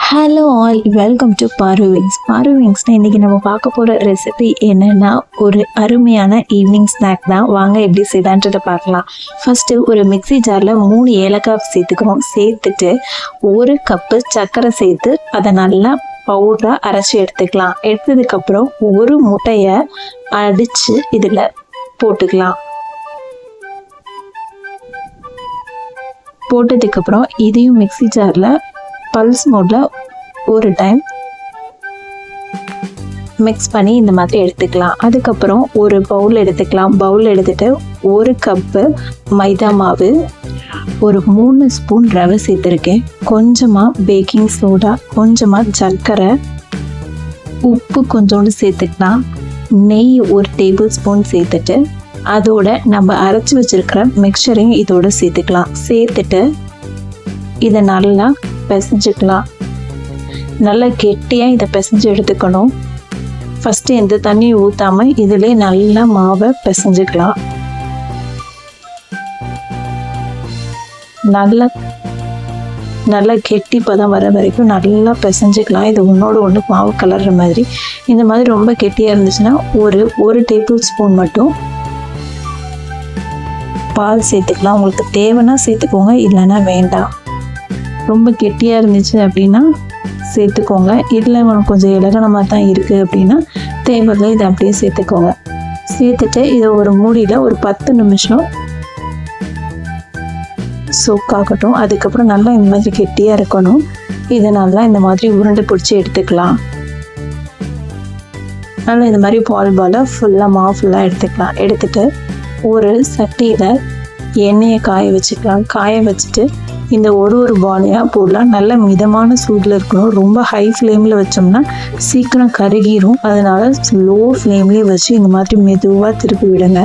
Hello all, welcome to பாரு wings. பாரு விங்ஸ்னால் இன்றைக்கி நம்ம பார்க்க போகிற ரெசிபி என்னென்னா ஒரு அருமையான ஈவினிங் ஸ்நாக் தான். வாங்க எப்படி செய்தான்றதை பார்க்கலாம். ஃபஸ்ட்டு ஒரு மிக்ஸி ஜாரில் 3 ஏலக்காய் சேர்த்துக்கிறோம். சேர்த்துட்டு 1 கப்பு சர்க்கரை சேர்த்து அதை நல்லா பவுடராக அரைச்சி எடுத்துக்கலாம். எடுத்ததுக்கப்புறம் 1 முட்டையை அடித்து இதில் போட்டுக்கலாம். போட்டதுக்கப்புறம் இதையும் மிக்ஸி ஜாரில் பல்ஸ் மோடில் ஒரு டைம் மிக்ஸ் பண்ணி இந்த மாதிரி எடுத்துக்கலாம். அதுக்கப்புறம் ஒரு பவுல் எடுத்துக்கலாம். பவுல் எடுத்துகிட்டு 1 கப்பு மைதா மாவு, ஒரு 3 ஸ்பூன் ரவை சேர்த்துருக்கேன், கொஞ்சமாக பேக்கிங் சோடா, கொஞ்சமாக சர்க்கரை, உப்பு கொஞ்சோண்டு சேர்த்துக்கலாம், நெய் 1 டேபிள் ஸ்பூன் சேர்த்துட்டு அதோட நம்ம அரைச்சி வச்சுருக்கிற மிக்சரையும் இதோடு சேர்த்துக்கலாம். சேர்த்துட்டு இதை நல்லா பிசைஞ்சிக்கலாம். நல்லா கெட்டியாக இதை பிசைஞ்சு எடுத்துக்கணும். ஃபஸ்ட்டு எந்த தண்ணியும் ஊற்றாமல் இதிலே நல்லா மாவை பிசைஞ்சிக்கலாம். நல்லா கெட்டி பதம் வர வரைக்கும் நல்லா பிசைஞ்சிக்கலாம். இது ஒன்றோடு ஒன்று மாவு கலர்ற மாதிரி. இந்த மாதிரி ரொம்ப கெட்டியாக இருந்துச்சுன்னா ஒரு டேபிள் ஸ்பூன் மட்டும் பால் சேர்த்துக்கலாம். உங்களுக்கு தேவைன்னா சேர்த்துக்கோங்க, இல்லைன்னா வேண்டாம். ரொம்ப கெட்டியாக இருந்துச்சு அப்படின்னா சேர்த்துக்கோங்க. இல்லை உங்களுக்கு கொஞ்சம் இலகனமாக தான் இருக்குது அப்படின்னா தேவையில்லை, இதை அப்படியே சேர்த்துக்கோங்க. சேர்த்துட்டு இதை ஒரு மூடியில் ஒரு 10 நிமிஷம் சோக் ஆகட்டும். அதுக்கப்புறம் நல்லா இந்த மாதிரி கெட்டியாக இருக்கணும். இதை நல்லா இந்த மாதிரி உருண்டை பிடிச்சி எடுத்துக்கலாம். நல்லா இந்த மாதிரி பாலை ஃபுல்லாக மாவு ஃபுல்லாக எடுத்துக்கலாம். எடுத்துகிட்டு ஒரு சட்டியில் எண்ணெயை காய வச்சுக்கலாம். காய வச்சுட்டு இந்த ஒரு பாலையாக போடலாம். நல்ல மிதமான சூடில் இருக்கணும். ரொம்ப ஹை ஃப்ளேமில் வச்சோம்னா சீக்கிரம் கருகிரும். அதனால் லோ ஃப்ளேம்லேயே வச்சு இந்த மாதிரி மெதுவாக திருப்பி விடுங்க.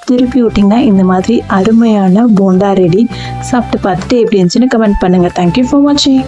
திருப்பி விட்டிங்கன்னா இந்த மாதிரி அருமையான போண்டா ரெடி. சாப்பிட்டு பார்த்துட்டு எப்படி இருந்துச்சுன்னு கமெண்ட் பண்ணுங்கள். தேங்க்யூ ஃபார் வாட்சிங்.